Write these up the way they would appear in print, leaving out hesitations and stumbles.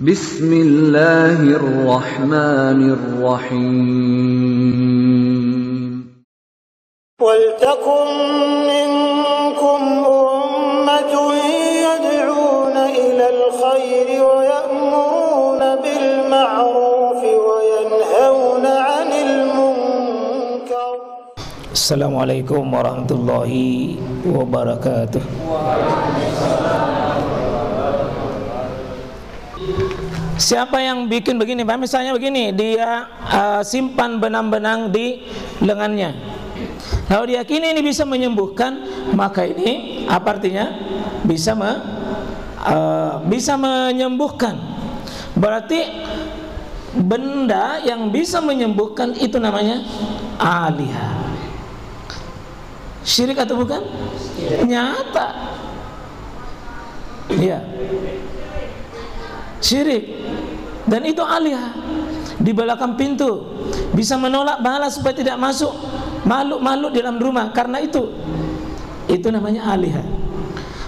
Bismillahirrahmanirrahim. Waltakum minkum ummatun yad'una ilal khairi wa ya'muruna bil ma'rufi wa yanhauna 'anil munkar. Assalamualaikum warahmatullahi wabarakatuh. Siapa yang bikin begini, Pak? Misalnya begini, dia simpan benang-benang di lengannya. Lalu diyakini ini bisa menyembuhkan, maka ini apa artinya? Bisa menyembuhkan. Berarti benda yang bisa menyembuhkan itu namanya alihah. Syirik atau bukan? Nyata. Iya. Syirik. Dan itu alihah. Di belakang pintu bisa menolak bala supaya tidak masuk makhluk-makhluk di dalam rumah. Karena itu namanya alihah.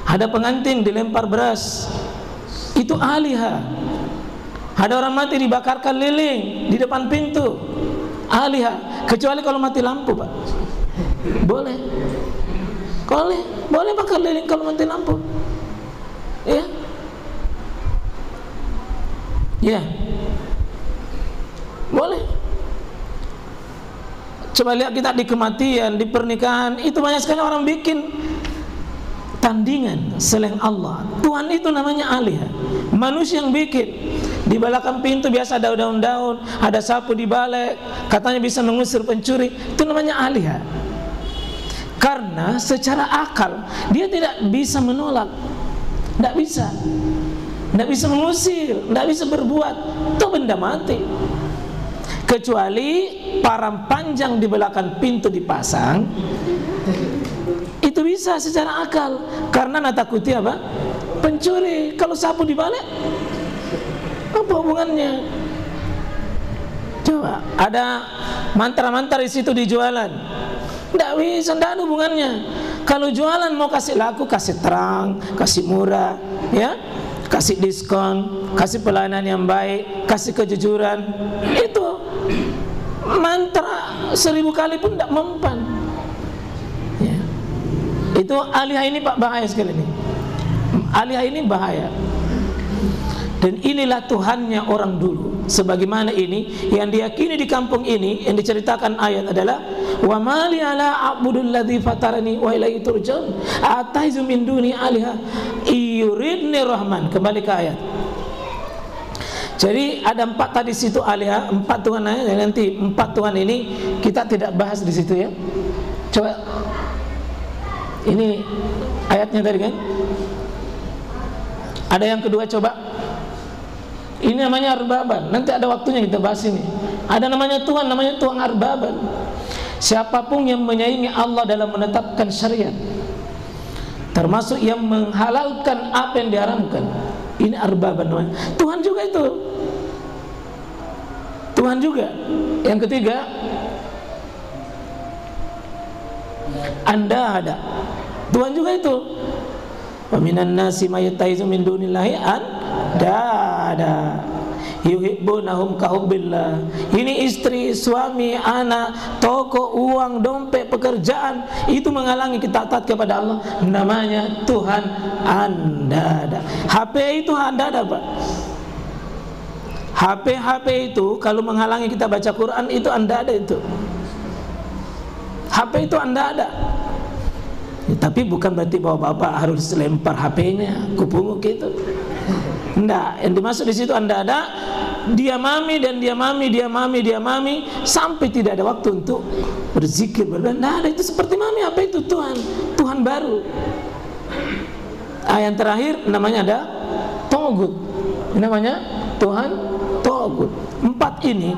Ada pengantin dilempar beras, itu alihah. Ada orang mati dibakarkan lilin di depan pintu, alihah. Kecuali kalau mati lampu, Pak. Boleh bakar lilin kalau mati lampu. Ya. Ya, boleh. Coba lihat kita di kematian, di pernikahan, itu banyak sekali orang bikin tandingan selain Allah. Tuhan itu namanya alihah. Manusia yang bikin. Di belakang pintu biasa ada daun-daun, ada sapu di balik, katanya bisa mengusir pencuri. Itu namanya alihah. Karena secara akal dia tidak bisa menolak, tidak bisa mengusir, tidak bisa berbuat. Itu benda mati. Kecuali parang panjang di belakang pintu dipasang, itu bisa secara akal. Karena natakuti apa? Pencuri. Kalau sapu dibalik, apa hubungannya? Coba ada mantra-mantra di situ dijualan, tidak bisa, tidak ada hubungannya. Kalau jualan mau kasih laku, kasih terang, kasih murah, ya, kasih diskon, kasih pelayanan yang baik, kasih kejujuran. Itu mantra 1000 kali pun tidak mempan. Ya. Itu alihah ini, Pak, bahaya sekali ini. Alihah ini bahaya. Dan inilah Tuhannya orang dulu. Sebagaimana ini yang diyakini di kampung ini, yang diceritakan ayat adalah wa mali ala abudul ladzi fatarani wa ilaihi turja'un ataizu min duni aliha yuridni rahman. Kembali ke ayat. Jadi ada 4 tadi situ alihah, 4 Tuhan ayat. Nanti 4 Tuhan ini kita tidak bahas di situ, ya. Coba ini ayatnya tadi kan. Ada yang kedua, coba. Ini namanya arbaban. Nanti ada waktunya kita bahas ini. Ada namanya Tuhan, namanya Tuhan arbaban. Siapapun yang menyaingi Allah dalam menetapkan syariat, termasuk yang menghalalkan apa yang diharamkan, ini arbaban namanya. Tuhan juga itu. Tuhan juga. Yang ketiga, Anda ada. Tuhan juga itu. Wa minan nasi may yattaizu min dunillahi ada yuhibbunahum kahubbillah. Ini istri, suami, anak, toko, uang, dompet, pekerjaan, itu menghalangi kita taat kepada Allah. Namanya Tuhan Anda ada. HP itu Anda ada, Pak. HP itu kalau menghalangi kita baca Quran, itu Anda ada itu. HP itu Anda ada. Ya, tapi bukan berarti bahwa Bapak harus lempar HP-nya, kupungu gitu. Enggak, yang dimaksud di situ Anda ada, dia mami sampai tidak ada waktu untuk berzikir, nah, ada itu seperti mami. Apa itu? Tuhan baru. Yang terakhir namanya ada Togut. Namanya Tuhan Togut. 4 ini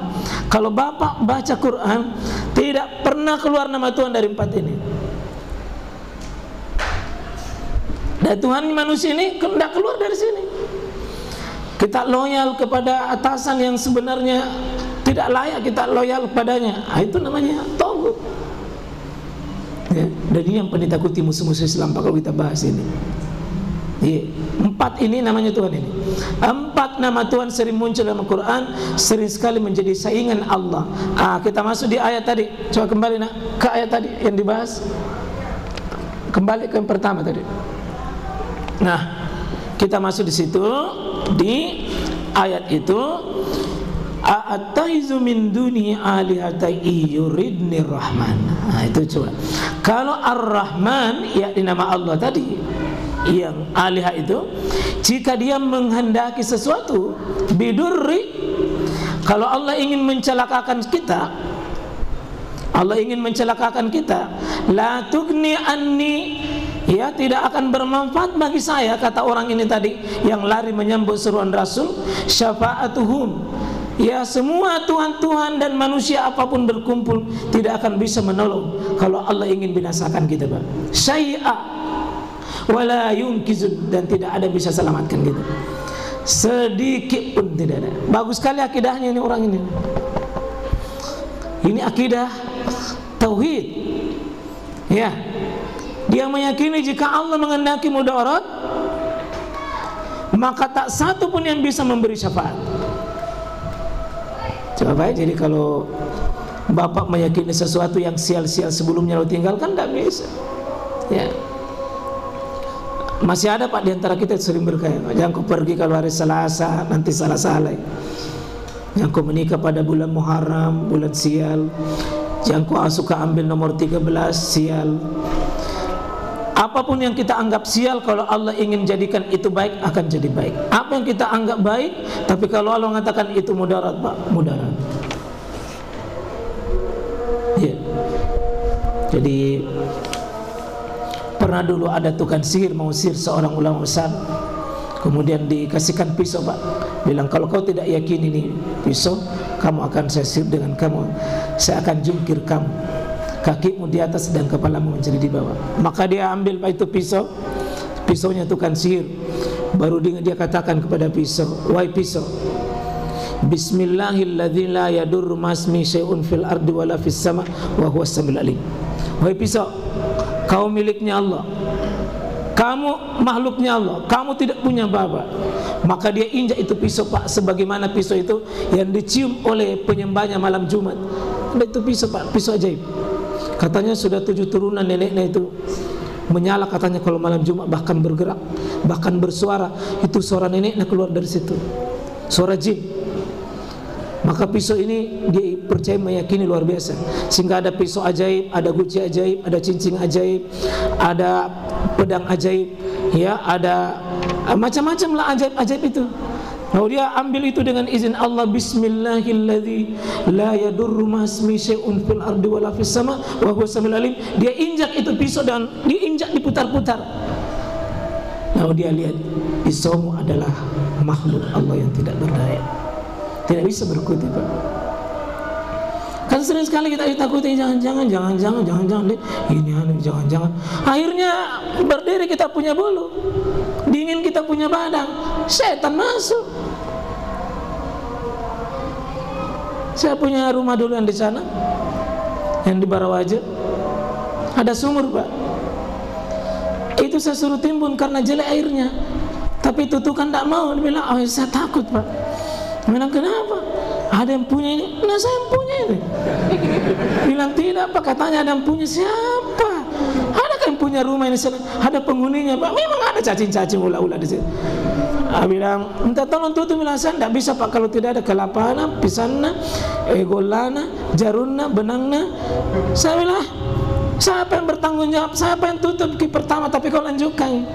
kalau Bapak baca Quran tidak pernah keluar nama Tuhan dari 4 ini. Dan Tuhan manusia ini tidak keluar dari sini. Kita loyal kepada atasan yang sebenarnya tidak layak kita loyal padanya. Itu namanya Togut. Ya, dan ini yang paling ditakuti musuh-musuh Islam kalau kita bahas ini. Empat ini namanya Tuhan ini. Empat nama Tuhan sering muncul dalam Al-Quran, sering sekali menjadi saingan Allah. Kita masuk di ayat tadi. Coba kembali ke ayat tadi yang dibahas. Kembali ke yang pertama tadi. Nah, kita masuk di situ, di ayat itu, a'attaizu min duni alihata yuridni rahman. Itu coba. Kalau Ar-Rahman, yakni nama Allah tadi, yang alihah itu, jika dia menghendaki sesuatu bidurri, kalau Allah ingin mencelakakan kita, Allah ingin mencelakakan kita, la tugni anni, ya tidak akan bermanfaat bagi saya, kata orang ini tadi yang lari menyambut seruan Rasul, syafa'atuhum, ya semua Tuhan-Tuhan dan manusia apapun berkumpul tidak akan bisa menolong kalau Allah ingin binasakan kita, Pak. Syai'a wala yunkizun, dan tidak ada bisa selamatkan kita sedikit pun, tidak ada. Bagus sekali akidahnya ini orang ini. Ini akidah tauhid. Ya, dia meyakini jika Allah menghendaki mudarat, maka tak satu pun yang bisa memberi syafaat. Coba ya, jadi kalau bapak meyakini sesuatu yang sial-sial sebelumnya lo tinggalkan, tidak bisa. Ya, masih ada Pak di antara kita sering berkaya, jangan kau pergi kalau hari Selasa nanti salah-salah. Jangan kau menikah pada bulan Muharram, bulan sial. Jangan kau suka ambil nomor 13, sial. Apapun yang kita anggap sial, kalau Allah ingin jadikan itu baik, akan jadi baik. Apa yang kita anggap baik, tapi kalau Allah mengatakan itu mudarat, Pak, mudarat. Ya. Jadi pernah dulu ada tukang sihir mau sihir seorang ulama besar, kemudian dikasihkan pisau, Pak. Bilang, kalau kau tidak yakin ini pisau, kamu akan saya sihir dengan kamu, saya akan jungkir kamu, kakimu di atas dan kepalamu menjadi di bawah. Maka dia ambil itu pisau, pisaunya tukang sihir. Baru dia katakan kepada pisau, wahai pisau, Bismillahilladzi la yadurru masmi syai'un fil ardi wala fis sama wa huwas samiul alim. Wahai pisau, kau miliknya Allah, kamu makhluknya Allah, kamu tidak punya bapa. Maka dia injak itu pisau, Pak, sebagaimana pisau itu yang dicium oleh penyembahnya malam Jumat. Ada itu pisau, Pak, pisau ajaib. Katanya sudah 7 turunan neneknya itu menyala, katanya kalau malam Jumat bahkan bergerak, bahkan bersuara. Itu suara neneknya keluar dari situ, suara jin. Maka pisau ini dia percaya, meyakini luar biasa. Sehingga ada pisau ajaib, ada guci ajaib, ada cincin ajaib, ada pedang ajaib, ya, ada macam-macam lah ajaib-ajaib itu. Lalu dia ambil itu dengan izin Allah, Bismillahilladzi la yadurru masmi syai'un fil ardi wala fis sama wa huwas samiul alim. Dia injak itu pisau dan diinjak, diputar-putar. Lalu dia lihat, pisaumu adalah makhluk Allah yang tidak berdaya, tidak bisa berkutik, Pak. Kan sering sekali kita ditakuti, jangan-jangan deh, ini jangan-jangan. Akhirnya berdiri kita punya bulu, dingin kita punya badan, setan masuk. Saya punya rumah dulu yang di sana, yang di Barawaja, ada sumur, Pak. Itu saya suruh timbun karena jelek airnya, tapi itu kan tidak mau. Dia bilang, oh saya takut, Pak. Bilang, kenapa? Ada yang punya ini? Nah, saya yang punya ini. Bilang, tidak, Pak. Katanya ada yang punya. Siapa? Ada yang punya rumah ini? Ada penghuninya, Pak. Memang ada cacing-cacing ular-ular di sini. Bilang, minta tolong tutup. Bilang, saya tidak bisa, Pak, kalau tidak ada kelapana, pisana, golana, jaruna, benangna. Saya bilang, siapa yang bertanggung jawab? Siapa yang tutup pertama tapi kau lanjutkan?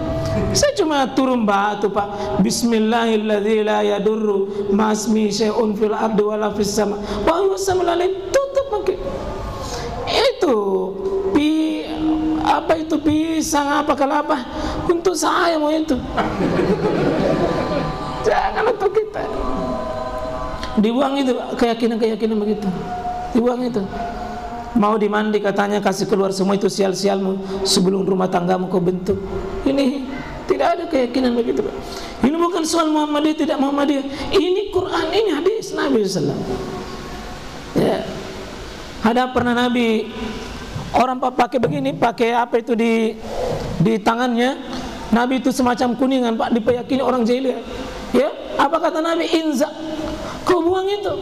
Saya cuma turun batu, Pak. Bismillahilladzi la yadurru masmi syai'un fil ardi wala fis sama wa huwas samiul alim. Tutup pakai itu itu pisang apa kelapa untuk saya mau itu. Jangan untuk kita. Dibuang itu, keyakinan begitu. Dibuang itu. Mau dimandi katanya, kasih keluar semua itu sial-sialmu sebelum rumah tanggamu kau bentuk. Ini tidak ada keyakinan begitu, Pak. Ini bukan soal Muhammadiyah tidak Muhammadiyah. Ini Quran, ini hadis Nabi SAW. Ya. Ada pernah Nabi orang pakai begini, pakai apa itu di tangannya, Nabi itu semacam kuningan Pak, dipeyakini orang jahiliyah. Ya, apa kata Nabi? Inza, kau buang itu,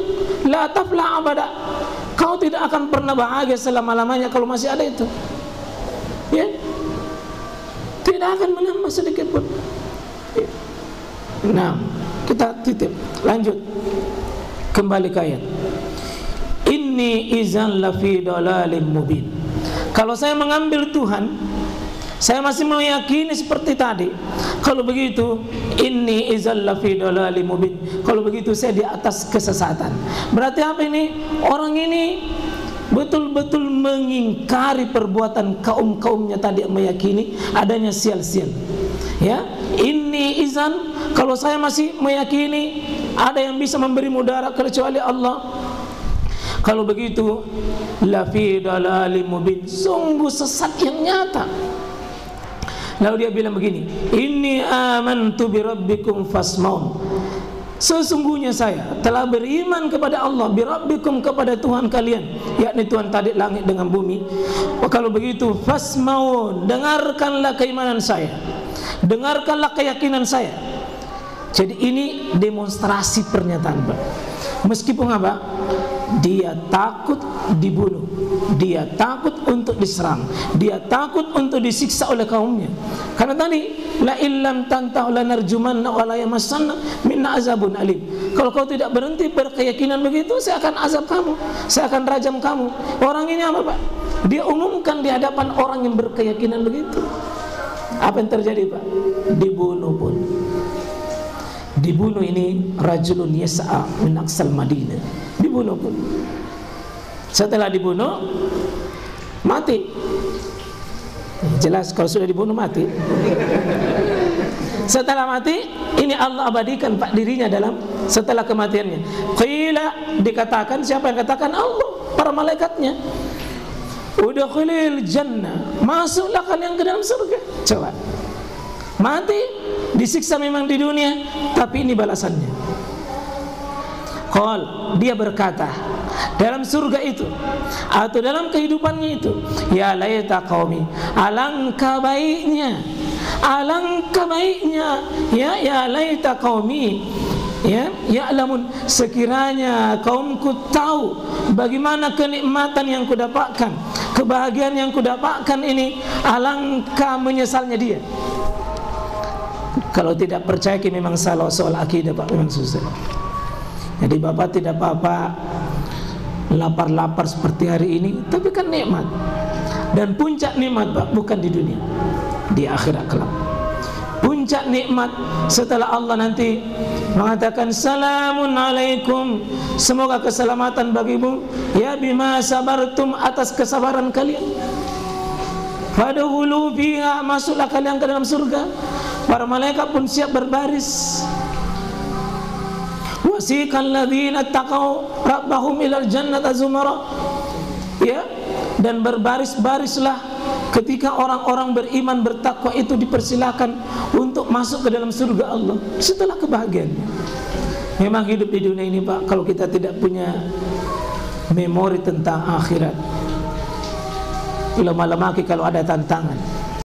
la tafla abada, kau tidak akan pernah bahagia selama-lamanya kalau masih ada itu. Ya, tidak akan menambah sedikit pun. Ya. Nah, kita titip, lanjut kembali ke ayat. Inni izan lafi dalalim mubin. Kalau saya mengambil Tuhan, saya masih meyakini seperti tadi. Kalau begitu, inni izan lafi dalalim mubin. Kalau begitu saya di atas kesesatan. Berarti apa ini? Orang ini betul-betul mengingkari perbuatan kaum-kaumnya tadi yang meyakini adanya sial-sial. Ya, inni izan, kalau saya masih meyakini ada yang bisa memberi mudarat kecuali Allah, kalau begitu lafi dalalim mubin, sungguh sesat yang nyata. Lalu dia bilang begini, inni amantu bi rabbikum fasmaun, sesungguhnya saya telah beriman kepada Allah, bi rabbikum, kepada Tuhan kalian, yakni Tuhan tadi langit dengan bumi. Kalau begitu fasmaun, dengarkanlah keimanan saya, dengarkanlah keyakinan saya. Jadi ini demonstrasi pernyataan, Pak. Meskipun apa? Dia takut dibunuh, dia takut untuk diserang, dia takut untuk disiksa oleh kaumnya. Karena tadi la illam tantahu lanarjumanna wa la yamassanna minna azabun alim. Kalau kau tidak berhenti berkeyakinan begitu, saya akan azab kamu, saya akan rajam kamu. Orang ini apa, Pak? Dia umumkan di hadapan orang yang berkeyakinan begitu. Apa yang terjadi, Pak? Dibunuh pun. Dibunuh ini rajulun yas'a min aqsal Madinah. Dibunuh pun. Setelah dibunuh, mati. Jelas kalau sudah dibunuh mati. Setelah mati, ini Allah abadikan Pak dirinya dalam setelah kematiannya. Qila, dikatakan, siapa yang katakan? Allah, para malaikatnya. Udkhulil jannah, masuklah kalian ke dalam surga. Coba. Mati, disiksa memang di dunia, tapi ini balasannya. Qal, dia berkata dalam surga itu atau dalam kehidupannya itu, ya laita qaumi, alangkah baiknya, ya laita qaumi, ya ya'lamun, sekiranya kaumku tahu bagaimana kenikmatan yang kudapatkan, kebahagiaan yang kudapatkan ini, alangkah menyesalnya dia. Kalau tidak percaya ki memang salah soal akidah, Pak, memang susah. Jadi Bapak tidak apa-apa lapar-lapar seperti hari ini, tapi kan nikmat. Dan puncak nikmat, Pak, bukan di dunia, di akhirat kelak. Puncak nikmat setelah Allah nanti mengatakan salamun alaikum, semoga keselamatan bagimu, ya bima sabartum, atas kesabaran kalian. Fadkhulu fiha, masuklah kalian ke dalam surga. Para malaikat pun siap berbaris. Wasiqal ladzina taqaw rabbahum ilal jannati zumara. Ya, dan berbaris-barislah ketika orang-orang beriman bertakwa itu dipersilakan untuk masuk ke dalam surga Allah setelah kebahagiaan. Memang hidup di dunia ini, Pak, kalau kita tidak punya memori tentang akhirat, lemah-lemah kalau ada tantangan.